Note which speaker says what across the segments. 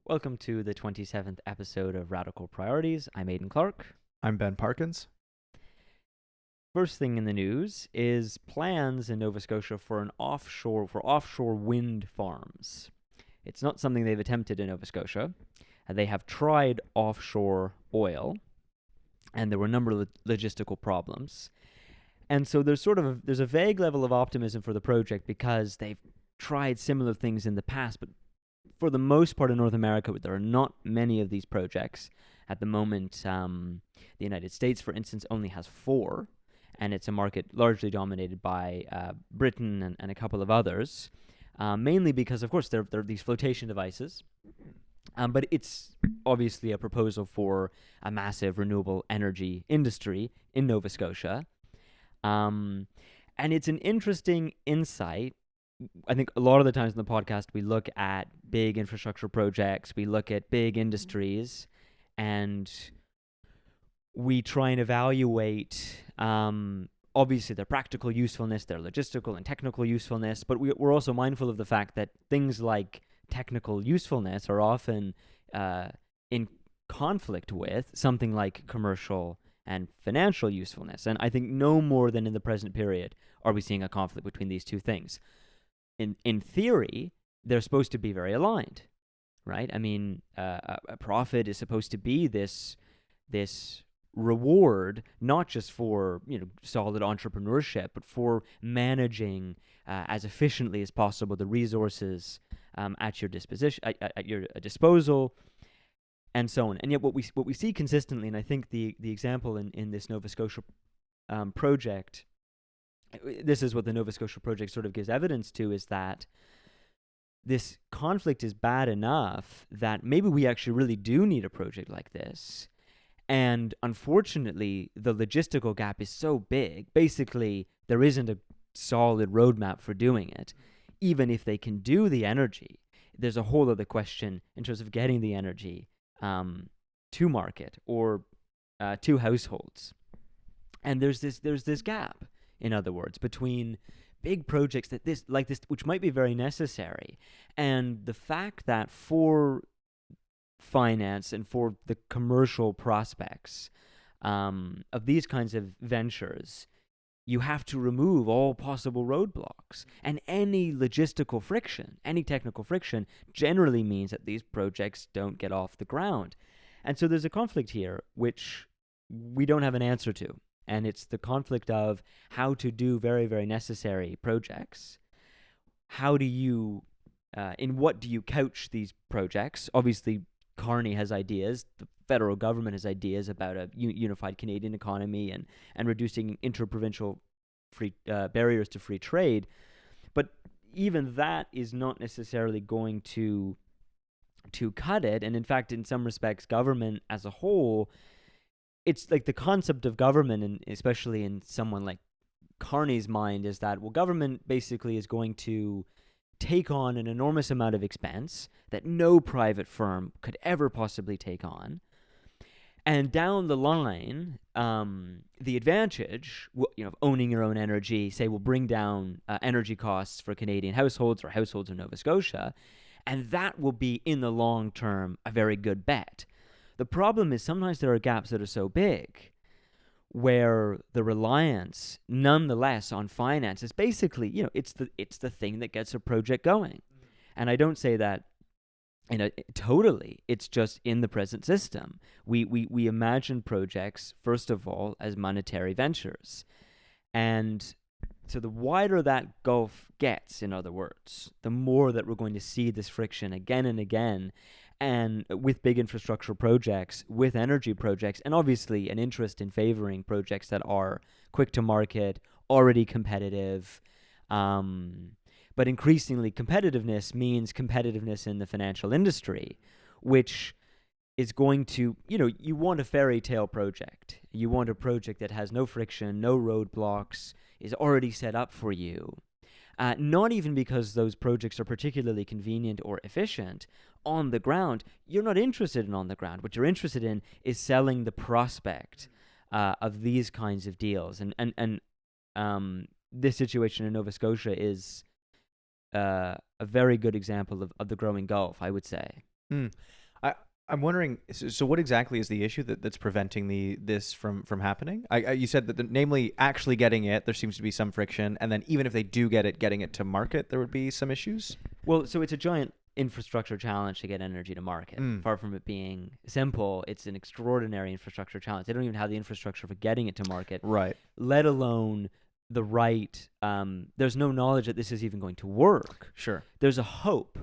Speaker 1: Welcome to the 27th episode of Radical Priorities. I'm Aidan Clark.
Speaker 2: I'm Ben Parkins.
Speaker 1: First thing in the news is plans in Nova Scotia for offshore wind farms. It's not something they've attempted in Nova Scotia. They have tried offshore oil, and there were a number of logistical problems. And so there's a vague level of optimism for the project because they've tried similar things in the past, but for the most part in North America, there are not many of these projects. At the moment, the United States, for instance, only has 4, and it's a market largely dominated by Britain and a couple of others, mainly because, of course, there are these flotation devices, but it's obviously a proposal for a massive renewable energy industry in Nova Scotia. And it's an interesting insight. I think a lot of the times in the podcast, we look at big infrastructure projects, we look at big industries, and we try and evaluate, obviously, their practical usefulness, their logistical and technical usefulness, but we're also mindful of the fact that things like technical usefulness are often in conflict with something like commercial and financial usefulness. And I think no more than in the present period are we seeing a conflict between these two things. In theory, they're supposed to be very aligned, right? I mean, a profit is supposed to be this reward, not just for solid entrepreneurship, but for managing as efficiently as possible the resources at your disposal, and so on. And yet, what we see consistently, and I think the example in this Nova Scotia project. This is what the Nova Scotia project sort of gives evidence to, is that this conflict is bad enough that maybe we actually really do need a project like this. And unfortunately, the logistical gap is so big. Basically, there isn't a solid roadmap for doing it. Even if they can do the energy, there's a whole other question in terms of getting the energy to market or to households. And there's this gap, in other words, between big projects like this, which might be very necessary, and the fact that for finance and for the commercial prospects of these kinds of ventures, you have to remove all possible roadblocks. And any logistical friction, any technical friction, generally means that these projects don't get off the ground. And so there's a conflict here, which we don't have an answer to. And it's the conflict of how to do very, very necessary projects. How do you, in what do you couch these projects? Obviously, Carney has ideas. The federal government has ideas about a unified Canadian economy and reducing interprovincial barriers to free trade. But even that is not necessarily going to cut it. And in fact, in some respects, government as a whole, it's like the concept of government, and especially in someone like Carney's mind, is that, well, government basically is going to take on an enormous amount of expense that no private firm could ever possibly take on. And down the line, the advantage, of owning your own energy, say, will bring down energy costs for Canadian households or households in Nova Scotia. And that will be, in the long term, a very good bet. The problem is sometimes there are gaps that are so big where the reliance, nonetheless, on finance is basically, it's the thing that gets a project going. And I don't say that totally. It's just in the present system. We imagine projects, first of all, as monetary ventures. And so the wider that gulf gets, in other words, the more that we're going to see this friction again and again. And with big infrastructure projects, with energy projects, and obviously an interest in favoring projects that are quick to market, already competitive. But increasingly, competitiveness means competitiveness in the financial industry, which is going to, you want a fairy tale project. You want a project that has no friction, no roadblocks, is already set up for you. Not even because those projects are particularly convenient or efficient. On the ground, you're not interested in on the ground. What you're interested in is selling the prospect of these kinds of deals. And this situation in Nova Scotia is a very good example of the growing gulf, I would say.
Speaker 2: Mm. I I'm wondering. So what exactly is the issue that's preventing this from happening? You said that namely actually getting it, there seems to be some friction, and then even if they do get it, getting it to market, there would be some issues.
Speaker 1: Well, so it's a giant infrastructure challenge to get energy to market.
Speaker 2: Mm.
Speaker 1: Far from it being simple, it's an extraordinary infrastructure challenge. They don't even have the infrastructure for getting it to market,
Speaker 2: Right.
Speaker 1: let alone the right. There's no knowledge that this is even going to work.
Speaker 2: Sure.
Speaker 1: There's a hope.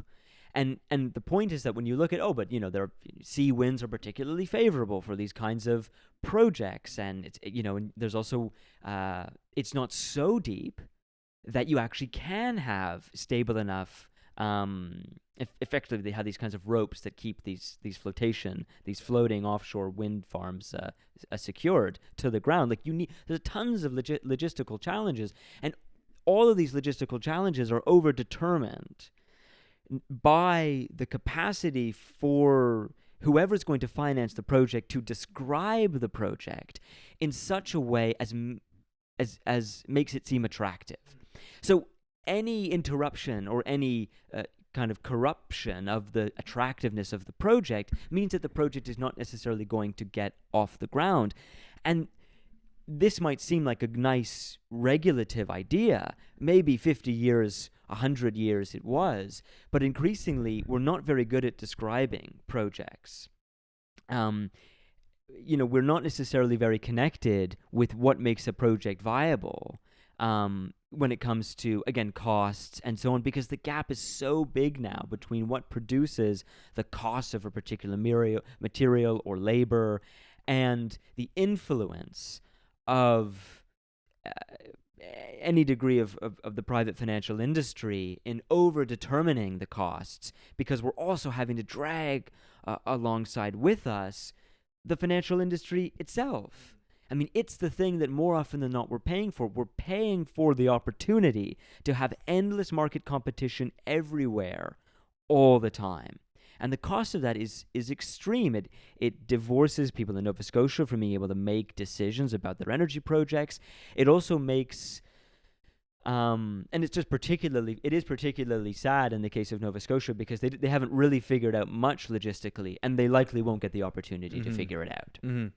Speaker 1: And the point is that when you look at, there sea winds are particularly favorable for these kinds of projects, and and there's also it's not so deep that you actually can have stable enough. Effectively, they have these kinds of ropes that keep these floating offshore wind farms secured to the ground. Like there's tons of logistical challenges, and all of these logistical challenges are overdetermined by the capacity for whoever's going to finance the project to describe the project in such a way as makes it seem attractive. So any interruption or any kind of corruption of the attractiveness of the project means that the project is not necessarily going to get off the ground. And this might seem like a nice regulative idea. Maybe 50 years, 100 years it was, but increasingly we're not very good at describing projects. We're not necessarily very connected with what makes a project viable when it comes to, again, costs and so on, because the gap is so big now between what produces the cost of a particular material or labor and the influence of any degree of the private financial industry in over-determining the costs, because we're also having to drag alongside with us the financial industry itself. I mean, it's the thing that more often than not we're paying for. We're paying for the opportunity to have endless market competition everywhere all the time. And the cost of that is extreme. It divorces people in Nova Scotia from being able to make decisions about their energy projects. It also makes, and it is particularly sad in the case of Nova Scotia, because they haven't really figured out much logistically, and they likely won't get the opportunity to figure it out.
Speaker 2: Mm-hmm.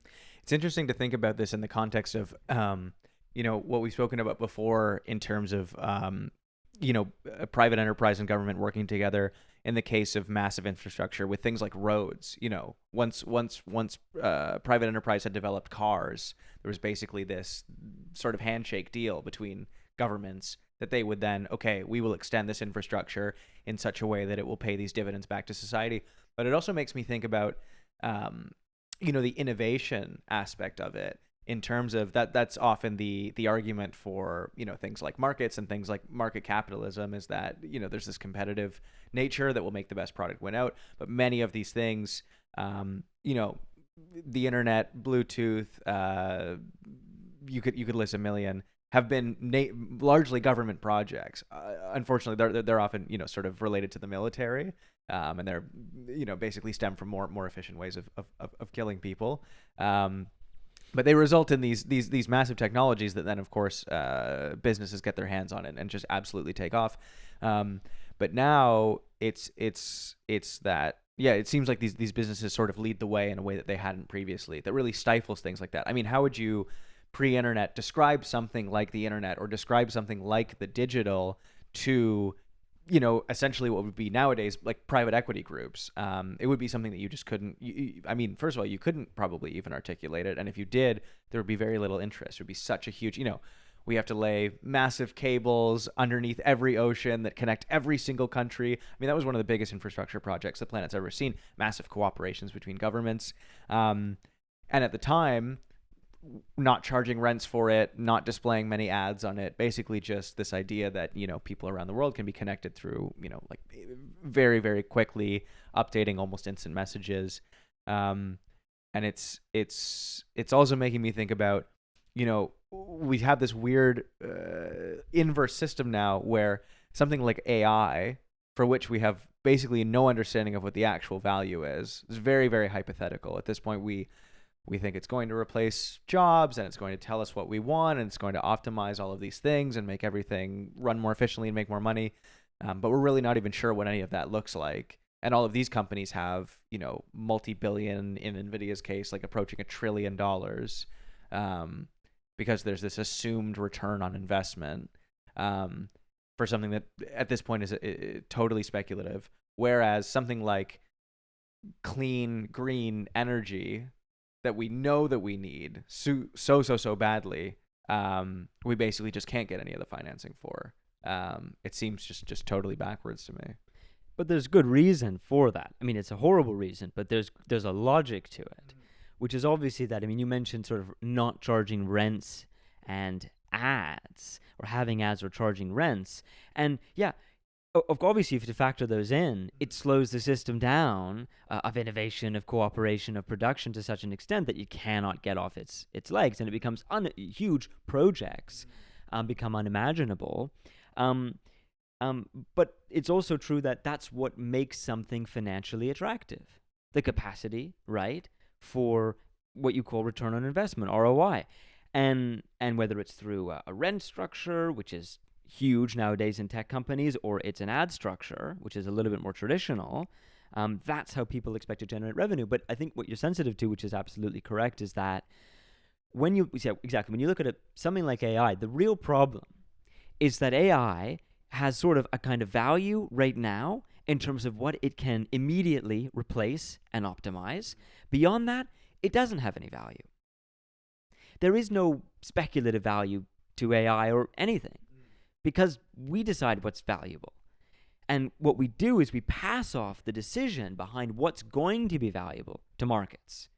Speaker 2: It's interesting to think about this in the context of, what we've spoken about before in terms of, private enterprise and government working together in the case of massive infrastructure with things like roads. Once private enterprise had developed cars, there was basically this sort of handshake deal between governments that they would then, okay, we will extend this infrastructure in such a way that it will pay these dividends back to society. But it also makes me think about, the innovation aspect of it, in terms of that's often the argument for, things like markets and things like market capitalism, is that, there's this competitive nature that will make the best product win out. But many of these things, the internet, Bluetooth, you could list a million, have been largely government projects. Unfortunately, they're often, sort of related to the military, and they're, basically stem from more efficient ways of killing people. But they result in these massive technologies that then, of course, businesses get their hands on it and just absolutely take off. But now it's that, yeah, it seems like these businesses sort of lead the way in a way that they hadn't previously, that really stifles things like that. I mean, how would you pre-internet describe something like the internet, or describe something like the digital to, essentially what would be nowadays like private equity groups? It would be something that you just couldn't. I mean, first of all, you couldn't probably even articulate it, and if you did, there would be very little interest. It would be such a huge, we have to lay massive cables underneath every ocean that connect every single country. I mean, that was one of the biggest infrastructure projects the planet's ever seen. Massive cooperations between governments, and at the time, not charging rents for it, not displaying many ads on it, basically just this idea that, people around the world can be connected through, like very, very quickly updating almost instant messages. And it's also making me think about, we have this weird inverse system now where something like AI, for which we have basically no understanding of what the actual value is very, very hypothetical. At this point, we think it's going to replace jobs, and it's going to tell us what we want, and it's going to optimize all of these things and make everything run more efficiently and make more money. But we're really not even sure what any of that looks like. And all of these companies have, multi-billion, in Nvidia's case, like approaching $1 trillion, because there's this assumed return on investment, for something that at this point is totally speculative. Whereas something like clean, green energy that we know that we need so badly, we basically just can't get any of the financing for. It seems just totally backwards to me.
Speaker 1: But there's good reason for that. I mean, it's a horrible reason, but there's a logic to it, which is obviously that, I mean, you mentioned sort of not charging rents and ads, or having ads or charging rents. And yeah, obviously, if you factor those in, it slows the system down, of innovation, of cooperation, of production to such an extent that you cannot get off its legs, and it becomes huge projects become unimaginable. But it's also true that that's what makes something financially attractive. The capacity, right, for what you call return on investment, ROI. And whether it's through a rent structure, which is huge nowadays in tech companies, or it's an ad structure, which is a little bit more traditional, that's how people expect to generate revenue. But I think what you're sensitive to, which is absolutely correct, is that when you look at something like AI, the real problem is that AI has sort of a kind of value right now in terms of what it can immediately replace and optimize. Beyond that, it doesn't have any value. There is no speculative value to AI or anything, because we decide what's valuable. And what we do is we pass off the decision behind what's going to be valuable to markets.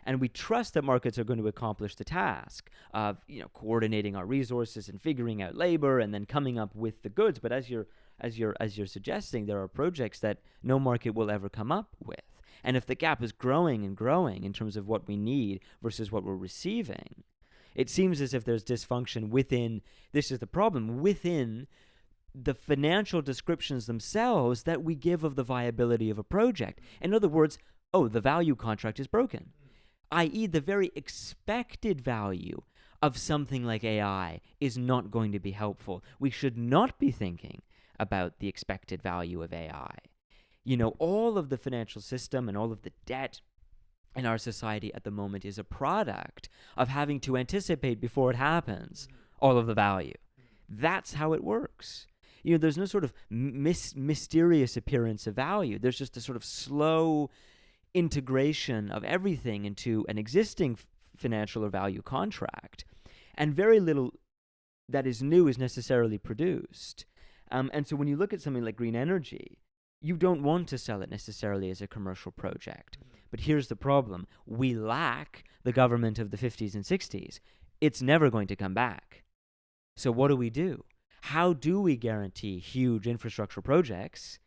Speaker 1: And we trust that markets are going to accomplish the task of, coordinating our resources and figuring out labor and then coming up with the goods. But as you're suggesting, there are projects that no market will ever come up with. And if the gap is growing and growing in terms of what we need versus what we're receiving, it seems as if there's dysfunction within, this is the problem, within the financial descriptions themselves that we give of the viability of a project. In other words, the value contract is broken, i.e. the very expected value of something like AI is not going to be helpful. We should not be thinking about the expected value of AI. All of the financial system and all of the debt in our society at the moment is a product of having to anticipate before it happens all of the value. That's how it works. There's no sort of mysterious appearance of value. There's just a sort of slow integration of everything into an existing financial or value contract, and very little that is new is necessarily produced. And so when you look at something like green energy, you don't want to sell it necessarily as a commercial project. But here's the problem. We lack the government of the 50s and 60s. It's never going to come back. So what do? How do we guarantee huge infrastructure projects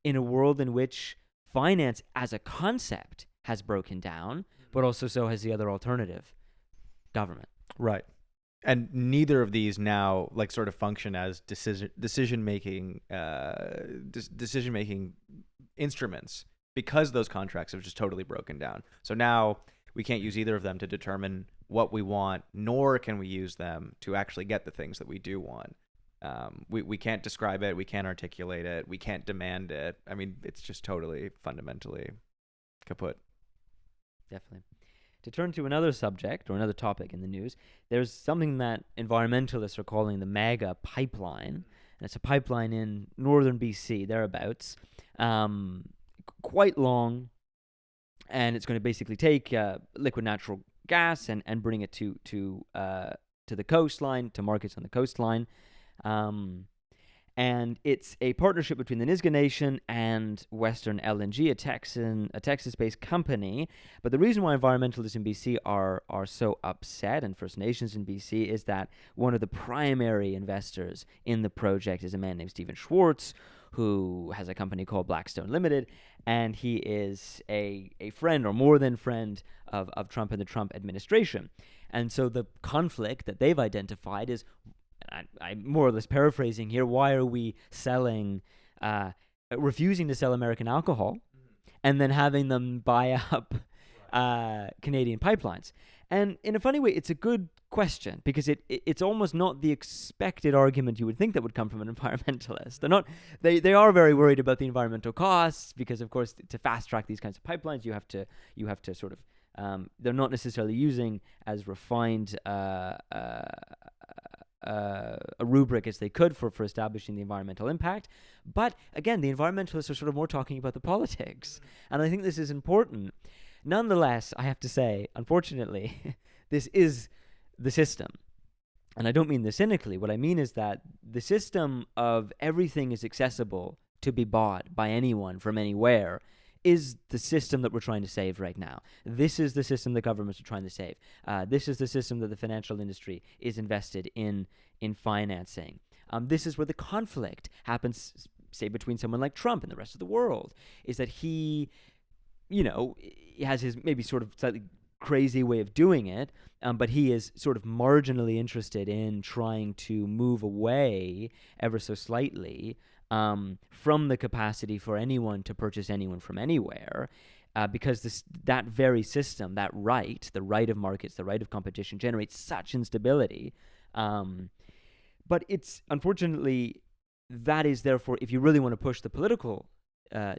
Speaker 1: in a world in which finance as a concept has broken down, but also so has the other alternative, government?
Speaker 2: Right. And neither of these now sort of function as decision making instruments, because those contracts have just totally broken down. So now we can't use either of them to determine what we want, nor can we use them to actually get the things that we do want. We can't describe it, we can't articulate it, we can't demand it. I mean, it's just totally fundamentally kaput.
Speaker 1: Definitely. To turn to another subject or another topic in the news, there's something that environmentalists are calling the mega pipeline. And it's a pipeline in northern BC, thereabouts, quite long. And it's going to basically take liquid natural gas and bring it to the coastline, to markets on the coastline. And it's a partnership between the Nisga'a Nation and Western LNG, a Texas-based company. But the reason why environmentalists in BC are so upset, and First Nations in BC, is that one of the primary investors in the project is a man named Stephen Schwartz, who has a company called Blackstone Limited, and he is a friend, or more than friend, of Trump and the Trump administration. And so the conflict that they've identified is, I'm more or less paraphrasing here, why are we refusing to sell American alcohol and then having them buy up Canadian pipelines? And in a funny way, it's a good question, because it's almost not the expected argument you would think that would come from an environmentalist. They are very worried about the environmental costs, because of course to fast track these kinds of pipelines you have to sort of they're not necessarily using as refined a rubric as they could for establishing the environmental impact. But again, the environmentalists are sort of more talking about the politics, and I think this is important. Nonetheless, I have to say, unfortunately, this is the system. And I don't mean this cynically. What I mean is that the system of everything is accessible to be bought by anyone from anywhere is the system that we're trying to save right now. This is the system that governments are trying to save. This is the system that the financial industry is invested in financing. This is where the conflict happens, say, between someone like Trump and the rest of the world, is that he has his maybe sort of slightly crazy way of doing it, but he is sort of marginally interested in trying to move away ever so slightly from the capacity for anyone to purchase anyone from anywhere, because that very system, the right of markets, the right of competition, generates such instability. But it's unfortunately, that is therefore, if you really want to push the political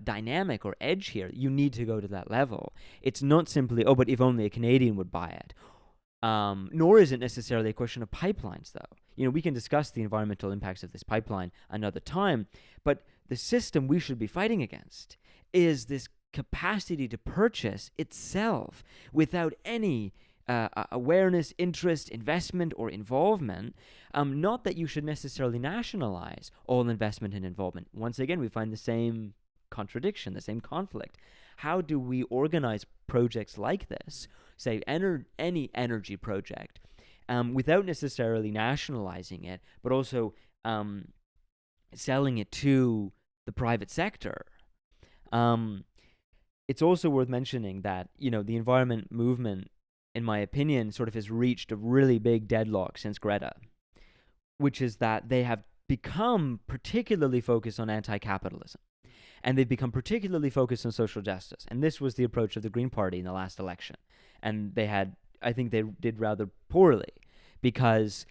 Speaker 1: dynamic or edge here, you need to go to that level. It's not simply, but if only a Canadian would buy it. Nor is it necessarily a question of pipelines, though. We can discuss the environmental impacts of this pipeline another time, but the system we should be fighting against is this capacity to purchase itself without any awareness, interest, investment, or involvement. Not that you should necessarily nationalize all investment and involvement. Once again, we find the same contradiction, the same conflict. How do we organize projects like this, say any energy project, without necessarily nationalizing it, but also selling it to the private sector? It's also worth mentioning that the environment movement, in my opinion, sort of has reached a really big deadlock since Greta, which is that they have become particularly focused on anti-capitalism. And they've become particularly focused on social justice. And this was the approach of the Green Party in the last election. And I think they did rather poorly, because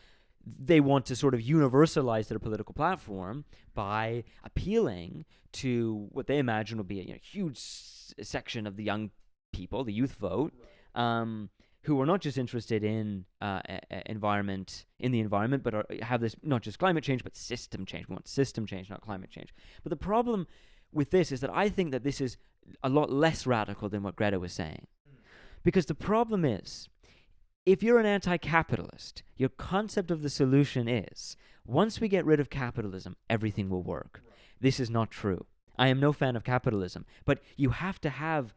Speaker 1: they want to sort of universalize their political platform by appealing to what they imagine will be a huge section of the young people, the youth vote, who are not just interested in the environment, but have this not just climate change, but system change. We want system change, not climate change. But the problem with this is that I think that this is a lot less radical than what Greta was saying. Because the problem is, if you're an anti-capitalist, your concept of the solution is, once we get rid of capitalism, everything will work. This is not true. I am no fan of capitalism, but you have to have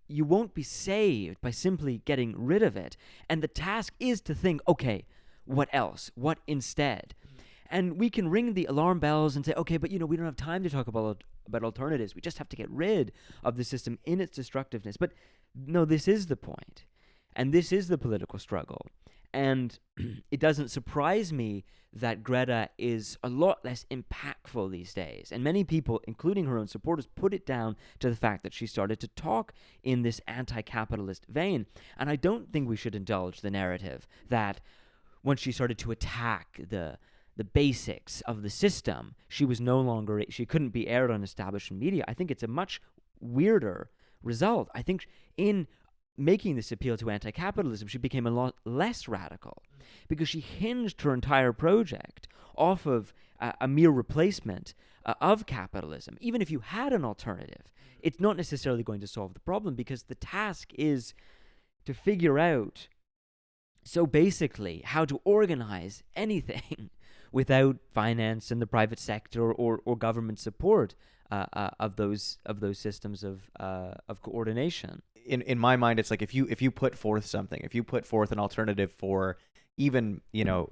Speaker 1: you won't be saved by simply getting rid of it. And the task is to think, okay, what else? What instead? And we can ring the alarm bells and say, okay, but we don't have time to talk about alternatives. We just have to get rid of the system in its destructiveness. But no, this is the point. And this is the political struggle. And it doesn't surprise me that Greta is a lot less impactful these days. And many people, including her own supporters, put it down to the fact that she started to talk in this anti-capitalist vein. And I don't think we should indulge the narrative that once she started to attack the basics of the system, she couldn't be aired on establishment media. I think it's a much weirder result. I think in making this appeal to anti-capitalism, she became a lot less radical, because she hinged her entire project off of a mere replacement of capitalism. Even if you had an alternative, it's not necessarily going to solve the problem, because the task is to figure out, so basically, how to organize anything without finance and the private sector or government support of those systems of coordination.
Speaker 2: In my mind, it's like if you put forth an alternative for even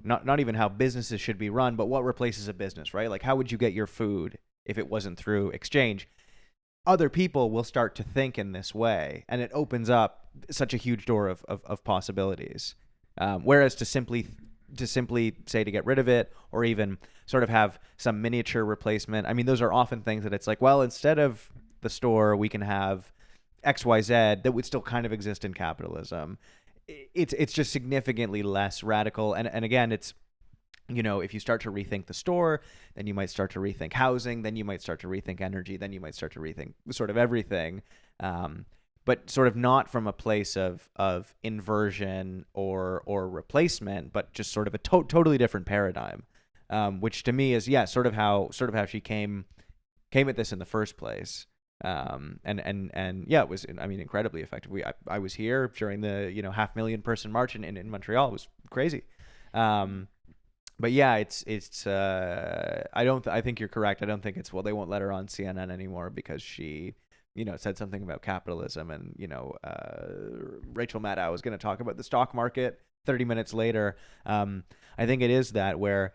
Speaker 2: not even how businesses should be run, but what replaces a business, right? Like, how would you get your food if it wasn't through exchange? Other people will start to think in this way, and it opens up such a huge door of possibilities. Whereas to simply say to get rid of it, or even sort of have some miniature replacement, I mean, those are often things that it's like, well, instead of the store, we can have XYZ that would still kind of exist in capitalism. It's just significantly less radical. And again, it's, if you start to rethink the store, then you might start to rethink housing, then you might start to rethink energy, then you might start to rethink sort of everything. But sort of not from a place of inversion or replacement, but just sort of a totally different paradigm, which to me is sort of how she came at this in the first place. And it was, I mean, incredibly effective. I was here during the 500,000 person march in Montreal. It was crazy. But yeah, it's I think you're correct. I don't think it's, well, they won't let her on CNN anymore because she said something about capitalism, and Rachel Maddow was going to talk about the stock market 30 minutes later. I think it is that where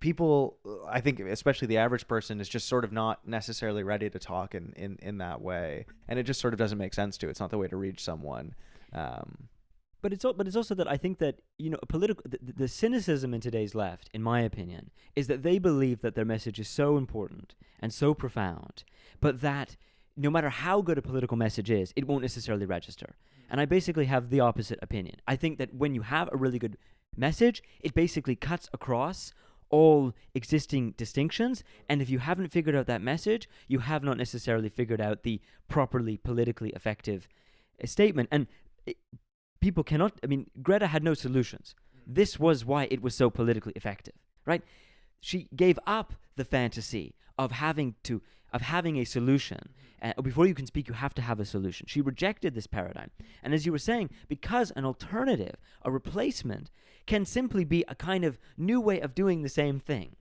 Speaker 2: people, I think especially the average person, is just sort of not necessarily ready to talk in that way, and it just sort of doesn't make sense to. It's not the way to reach someone.
Speaker 1: But it's also that I think that the cynicism in today's left, in my opinion, is that they believe that their message is so important and so profound, but that no matter how good a political message is, it won't necessarily register. And I basically have the opposite opinion. I think that when you have a really good message, it basically cuts across all existing distinctions, and if you haven't figured out that message, you have not necessarily figured out the properly politically effective statement. And people cannot, I mean, Greta had no solutions. This was why it was so politically effective, right? She gave up the fantasy of having a solution. Before you can speak, you have to have a solution. She rejected this paradigm. And as you were saying, because an alternative, a replacement, can simply be a kind of new way of doing the same thing.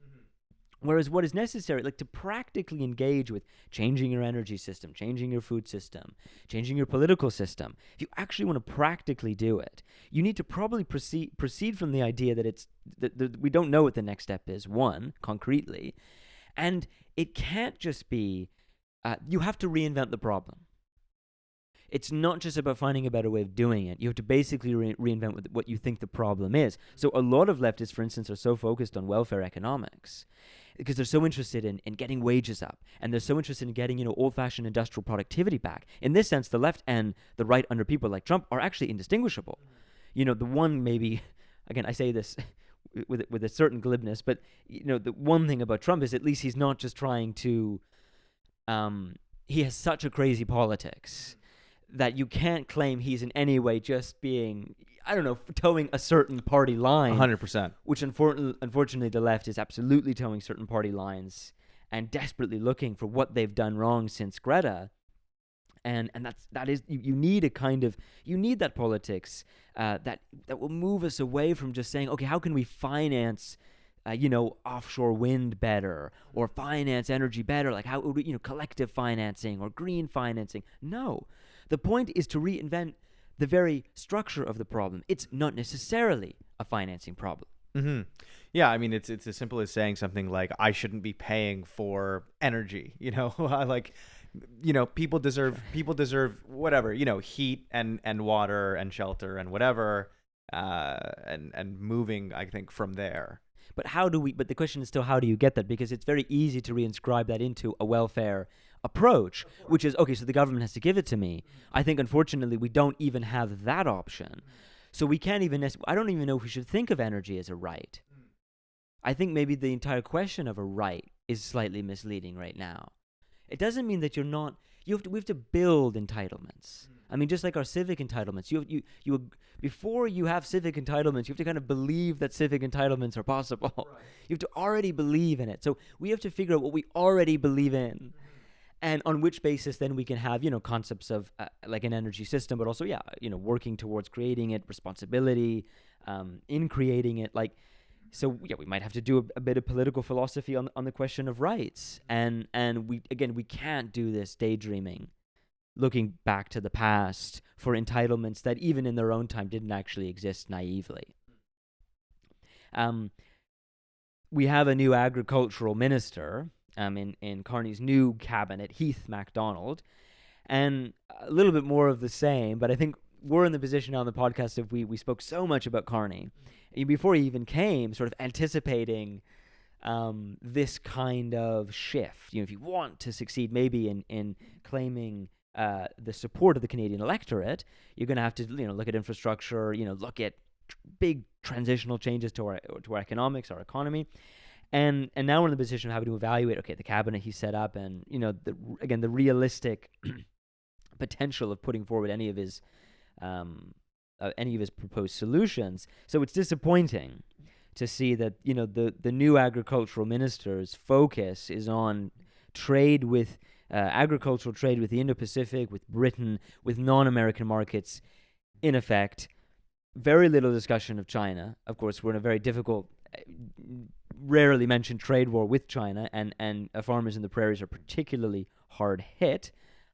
Speaker 1: Whereas what is necessary, like to practically engage with changing your energy system, changing your food system, changing your political system, if you actually want to practically do it, you need to probably proceed from the idea that we don't know what the next step is, one, concretely, and it can't just be, you have to reinvent the problem. It's not just about finding a better way of doing it. You have to basically reinvent what you think the problem is. So a lot of leftists, for instance, are so focused on welfare economics because they're so interested in getting wages up, and they're so interested in getting, old-fashioned industrial productivity back. In this sense, the left and the right under people like Trump are actually indistinguishable. The one maybe, again, I say this with a certain glibness, but the one thing about Trump is at least he's not just trying to, he has such a crazy politics that you can't claim he's in any way just being, towing a certain party line.
Speaker 2: 100%. Which
Speaker 1: unfortunately the left is absolutely towing certain party lines and desperately looking for what they've done wrong since Greta. And that is you need that politics that will move us away from just saying, okay, how can we finance offshore wind better, or finance energy better, like how collective financing or green financing. No. The point is to reinvent the very structure of the problem. It's not necessarily a financing problem.
Speaker 2: Mm-hmm. Yeah, I mean, it's as simple as saying something like, I shouldn't be paying for energy. People deserve whatever, heat and water and shelter and whatever, and moving, I think, from there.
Speaker 1: But the question is still, how do you get that? Because it's very easy to reinscribe that into a welfare approach, which is, okay, so the government has to give it to me. I think, unfortunately, we don't even have that option. So we can't even, I don't even know if we should think of energy as a right. I think maybe the entire question of a right is slightly misleading right now. It doesn't mean that we have to build entitlements. I mean, just like our civic entitlements, before you have civic entitlements, you have to kind of believe that civic entitlements are possible. Right. You have to already believe in it. So we have to figure out what we already believe in, and on which basis then we can have, concepts of like an energy system, but also, working towards creating it, responsibility in creating it. We might have to do a bit of political philosophy on the question of rights, and we can't do this daydreaming, looking back to the past for entitlements that even in their own time didn't actually exist naively. We have a new agricultural minister in Carney's new cabinet, Heath MacDonald, and a little bit more of the same, but I think we're in the position on the podcast of we spoke so much about Carney before he even came, sort of anticipating this kind of shift. If you want to succeed maybe in claiming the support of the Canadian electorate, you're going to have to look at infrastructure, look at big transitional changes to our economics, our economy. And now we're in the position of having to evaluate, okay, the cabinet he set up, and the realistic potential of putting forward any of his proposed solutions. So it's disappointing to see that the new agricultural minister's focus is on trade with agricultural trade with the Indo-Pacific, with Britain, with non-American markets. In effect, very little discussion of China. Of course, we're in a very difficult, rarely mentioned trade war with China, and farmers in the prairies are particularly hard hit.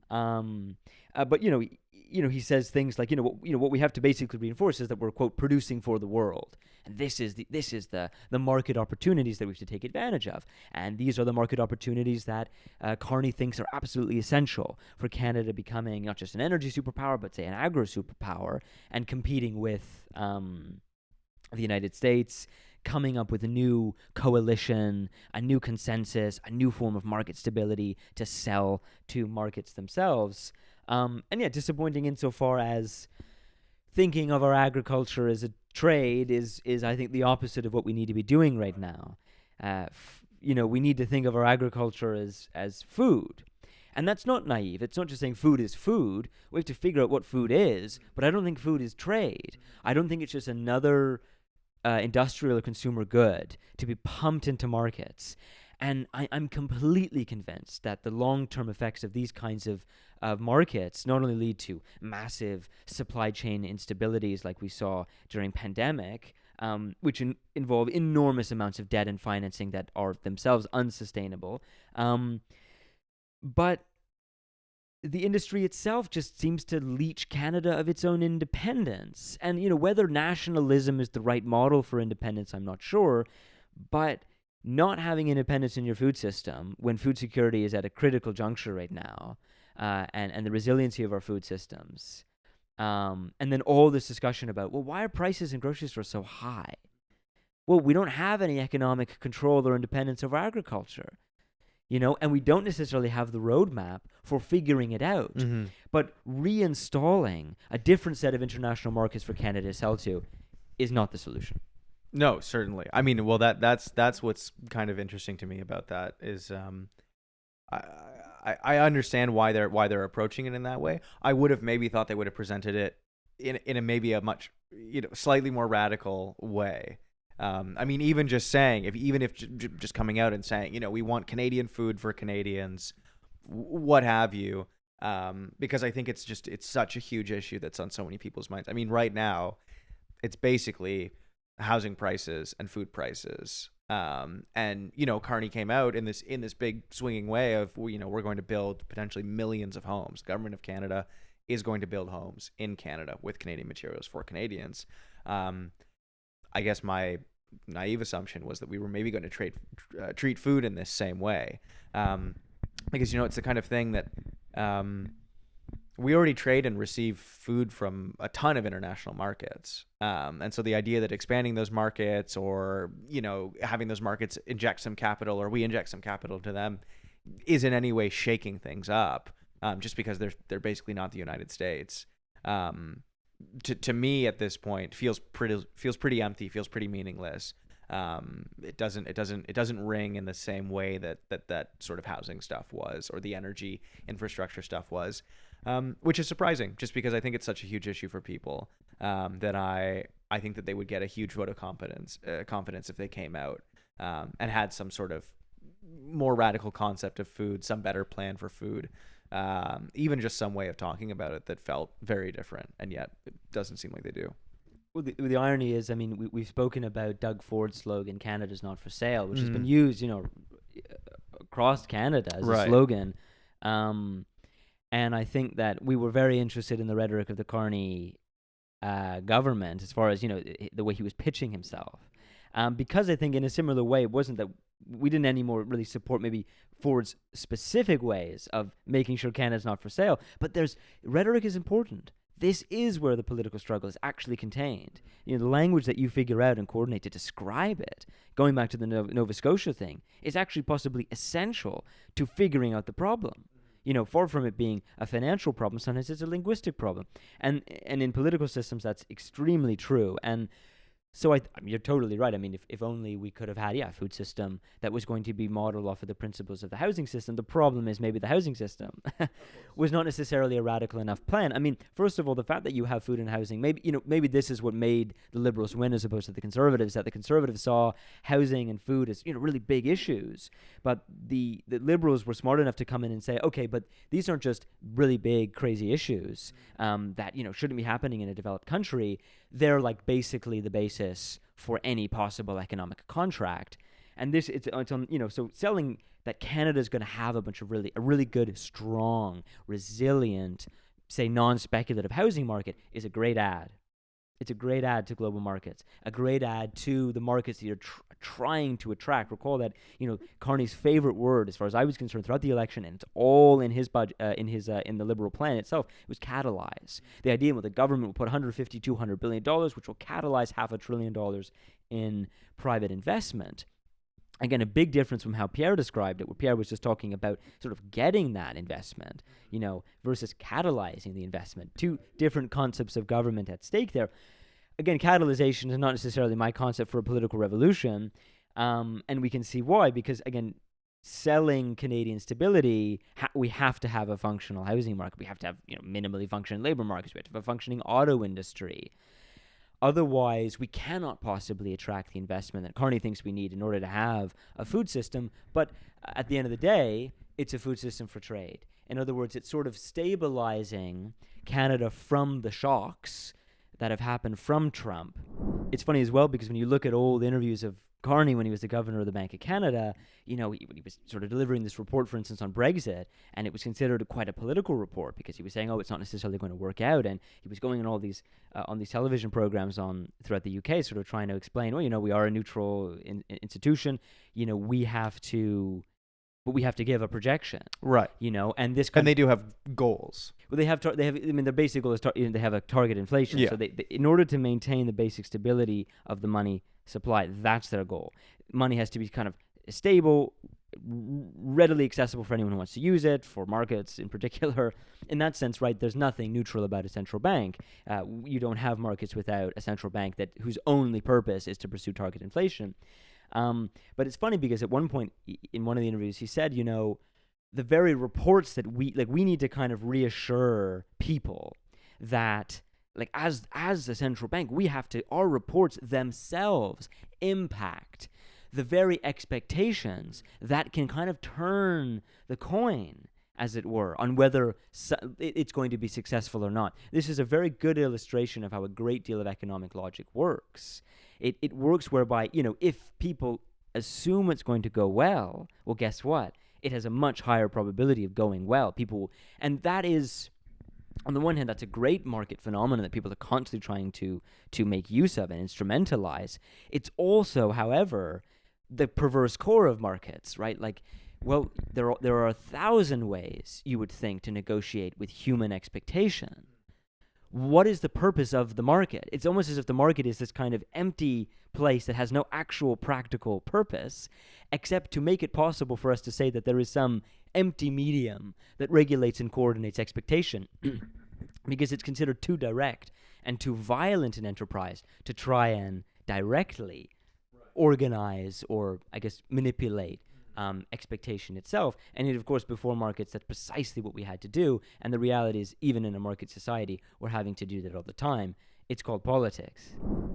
Speaker 1: But he says things like what we have to basically reinforce is that we're, quote, producing for the world, and this is the market opportunities that we have to take advantage of, and these are the market opportunities that Carney thinks are absolutely essential for Canada becoming not just an energy superpower but say an agro superpower and competing with the United States, coming up with a new coalition, a new consensus, a new form of market stability to sell to markets themselves. Disappointing insofar as thinking of our agriculture as a trade is I think the opposite of what we need to be doing right now. We need to think of our agriculture as food. And that's not naive. It's not just saying food is food. We have to figure out what food is, but I don't think food is trade. I don't think it's just another industrial or consumer good to be pumped into markets. And I'm completely convinced that the long-term effects of these kinds of markets not only lead to massive supply chain instabilities like we saw during pandemic, which involve enormous amounts of debt and financing that are themselves unsustainable, but the industry itself just seems to leech Canada of its own independence. And, whether nationalism is the right model for independence, I'm not sure. But not having independence in your food system when food security is at a critical juncture right now, and the resiliency of our food systems, and then all this discussion about, well, why are prices in grocery stores so high? Well, we don't have any economic control or independence over agriculture. And we don't necessarily have the roadmap for figuring it out. Mm-hmm. But reinstalling a different set of international markets for Canada to sell to is not the solution.
Speaker 2: No, certainly. I mean, well, that's what's kind of interesting to me about that is I understand why they're approaching it in that way. I would have maybe thought they would have presented it in a maybe a much slightly more radical way. I mean, even just saying, if just coming out and saying, we want Canadian food for Canadians, what have you, because I think it's such a huge issue that's on so many people's minds. I mean, right now, it's basically housing prices and food prices. And Carney came out in this big swinging way of, we're going to build potentially millions of homes. The government of Canada is going to build homes in Canada with Canadian materials for Canadians. I guess my naive assumption was that we were maybe going to treat food in this same way, because it's the kind of thing that we already trade and receive food from a ton of international markets, and so the idea that expanding those markets or having those markets inject some capital or we inject some capital to them is in any way shaking things up, just because they're basically not the United States. To me at this point feels pretty empty, feels pretty meaningless. It doesn't ring in the same way that sort of housing stuff was or the energy infrastructure stuff was, which is surprising just because I think it's such a huge issue for people, that I think that they would get a huge vote of confidence if they came out and had some sort of more radical concept of food, some better plan for food. Even just some way of talking about it that felt very different, and yet it doesn't seem like they do.
Speaker 1: Well, the irony is, I mean, we've spoken about Doug Ford's slogan, "Canada's not for sale," which has been used, across Canada as a slogan. And I think that we were very interested in the rhetoric of the Carney government as far as, the way he was pitching himself. Because I think in a similar way, it wasn't that we didn't anymore really support maybe Ford's specific ways of making sure Canada's not for sale, but rhetoric is important. this is where the political struggle is actually contained. The language that you figure out and coordinate to describe it, going back to the Nova Scotia thing, is actually possibly essential to figuring out the problem. Far from it being a financial problem, sometimes it's a linguistic problem. And in political systems, that's extremely true. And so you're totally right. I mean, if only we could have had a food system that was going to be modeled off of the principles of the housing system. The problem is maybe the housing system was not necessarily a radical enough plan. I mean, first of all, the fact that you have food and housing, maybe this is what made the Liberals win as opposed to the Conservatives, that the Conservatives saw housing and food as really big issues, but the Liberals were smart enough to come in and say, okay, but these aren't just really big, crazy issues that shouldn't be happening in a developed country. They're like basically the basis for any possible economic contract. And this, it's on, so selling that Canada's going to have a bunch of a really good, strong, resilient, say non-speculative housing market is a great ad. It's a great ad to global markets, a great ad to the markets that you're trying to attract. Recall that, Carney's favorite word, as far as I was concerned, throughout the election, and it's all in his budget, in the Liberal plan itself, it was catalyze. The idea that the government will put $150, $200 billion, which will catalyze $500 billion in private investment. Again, a big difference from how Pierre described it, where Pierre was just talking about sort of getting that investment, versus catalyzing the investment. Two different concepts of government at stake there. Again, catalyzation is not necessarily my concept for a political revolution, and we can see why, because, again, selling Canadian stability, we have to have a functional housing market. We have to have minimally functioning labor markets. We have to have a functioning auto industry. Otherwise, we cannot possibly attract the investment that Carney thinks we need in order to have a food system. But at the end of the day, it's a food system for trade. In other words, it's sort of stabilizing Canada from the shocks that have happened from Trump. It's funny as well, because when you look at old interviews of Carney when he was the governor of the Bank of Canada, he was sort of delivering this report, for instance, on Brexit, and it was considered quite a political report because he was saying, it's not necessarily going to work out, and he was going on all these television programs throughout the UK, sort of trying to explain, we are a neutral institution, we have to give a projection,
Speaker 2: right?
Speaker 1: And this
Speaker 2: and they do have goals.
Speaker 1: Well, they have. I mean, their basic goal is they have a target inflation.
Speaker 2: Yeah.
Speaker 1: So they, in order to maintain the basic stability of the money supply, that's their goal. Money has to be kind of stable, readily accessible for anyone who wants to use it, for markets in particular. In that sense, right, there's nothing neutral about a central bank. You don't have markets without a central bank whose only purpose is to pursue target inflation. But it's funny because at one point in one of the interviews, he said, the very reports that we need to kind of reassure people that, as a central bank, our reports themselves impact the very expectations that can kind of turn the coin, as it were, on whether it's going to be successful or not. This is a very good illustration of how a great deal of economic logic works. It works whereby, if people assume it's going to go well, guess what? It has a much higher probability of going well. And that is, on the one hand, that's a great market phenomenon that people are constantly trying to make use of and instrumentalize. It's also, however, the perverse core of markets, right? There are 1,000 ways you would think to negotiate with human expectation. What is the purpose of the market? It's almost as if the market is this kind of empty place that has no actual practical purpose, except to make it possible for us to say that there is some empty medium that regulates and coordinates expectation, because it's considered too direct and too violent an enterprise to try and directly organize or, I guess, manipulate expectation itself. And of course, before markets, that's precisely what we had to do. And the reality is, even in a market society, we're having to do that all the time. It's called politics.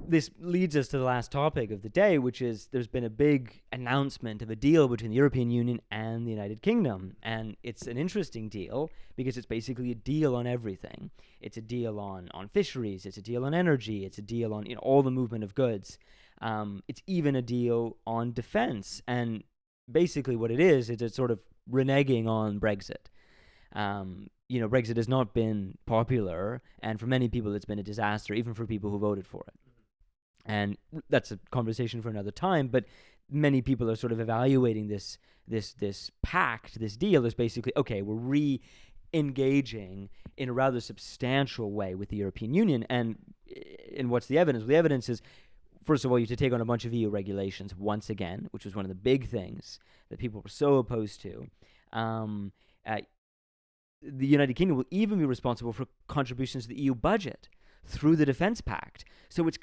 Speaker 1: This leads us to the last topic of the day, which is there's been a big announcement of a deal between the European Union and the United Kingdom. And it's an interesting deal because it's basically a deal on everything. It's a deal on fisheries. It's a deal on energy. It's a deal on all the movement of goods. It's even a deal on defense. And basically what it is it's sort of reneging on Brexit. Brexit has not been popular, and for many people it's been a disaster, even for people who voted for it. And that's a conversation for another time, but many people are sort of evaluating this pact, this deal as basically, okay, we're engaging in a rather substantial way with the European Union. And what's the evidence? Well, the evidence is, first of all, you have to take on a bunch of EU regulations once again, which was one of the big things that people were so opposed to. The United Kingdom will even be responsible for contributions to the EU budget through the Defence Pact. So it's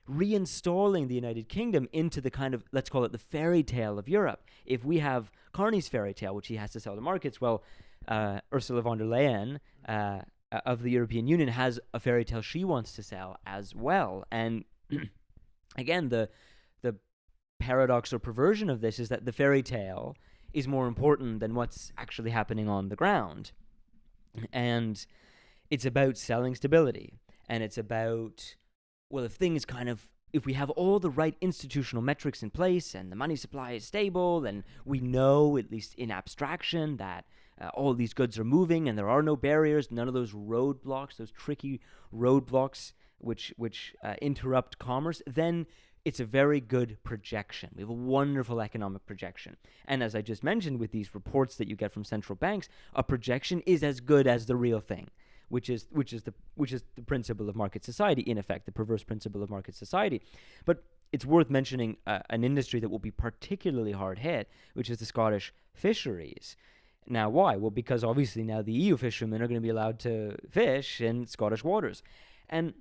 Speaker 1: reinstalling the United Kingdom into the kind of, let's call it the fairy tale of Europe. If we have Carney's fairy tale, which he has to sell to markets, well, Ursula von der Leyen of the European Union has a fairy tale she wants to sell as well. And again, the paradox or perversion of this is that the fairy tale is more important than what's actually happening on the ground. And it's about selling stability. And it's about, well, if we have all the right institutional metrics in place and the money supply is stable, then we know, at least in abstraction, that all these goods are moving and there are no barriers, none of those roadblocks, those tricky roadblocks which interrupt commerce, then it's a very good projection. We have a wonderful economic projection. And as I just mentioned, with these reports that you get from central banks, a projection is as good as the real thing, which is the principle of market society, in effect, the perverse principle of market society. But it's worth mentioning an industry that will be particularly hard hit, which is the Scottish fisheries. Now, why? Well, because obviously now the EU fishermen are going to be allowed to fish in Scottish waters. And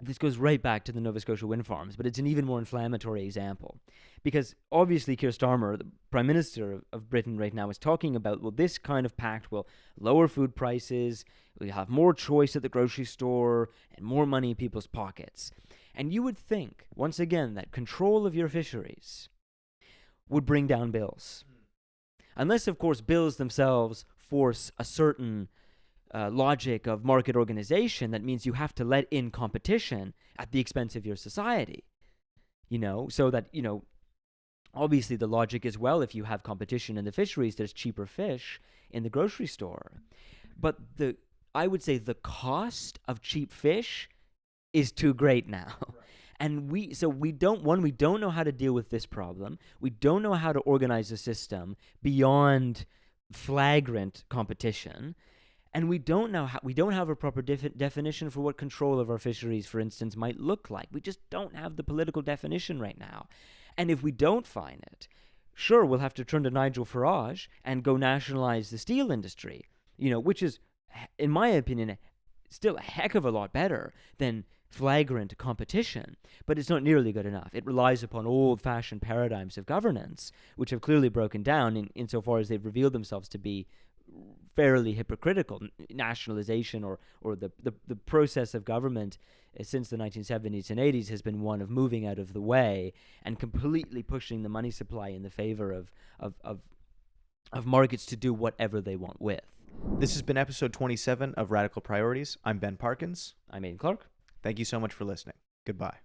Speaker 1: this goes right back to the Nova Scotia wind farms, but it's an even more inflammatory example. Because obviously Keir Starmer, the Prime Minister of Britain right now, is talking about, well, this kind of pact will lower food prices, we'll have more choice at the grocery store, and more money in people's pockets. And you would think, once again, that control of your fisheries would bring down bills. Unless, of course, bills themselves force a certain logic of market organization that means you have to let in competition at the expense of your society, so that, obviously the logic is, well, if you have competition in the fisheries, there's cheaper fish in the grocery store. But I would say the cost of cheap fish is too great now. Right. And we don't know how to deal with this problem. We don't know how to organize a system beyond flagrant competition. And we don't have a proper definition for what control of our fisheries, for instance, might look like. We just don't have the political definition right now. And if we don't find it, sure, we'll have to turn to Nigel Farage and go nationalize the steel industry, which is, in my opinion, still a heck of a lot better than flagrant competition, but it's not nearly good enough. It relies upon old-fashioned paradigms of governance, which have clearly broken down insofar as they've revealed themselves to be fairly hypocritical. Nationalization or the process of government since the 1970s and 80s has been one of moving out of the way and completely pushing the money supply in the favor of markets to do whatever they want with.
Speaker 2: This has been episode 27 of Radical Priorities. I'm Ben Parkins.
Speaker 1: I'm Aidan Clark.
Speaker 2: Thank you so much for listening. Goodbye.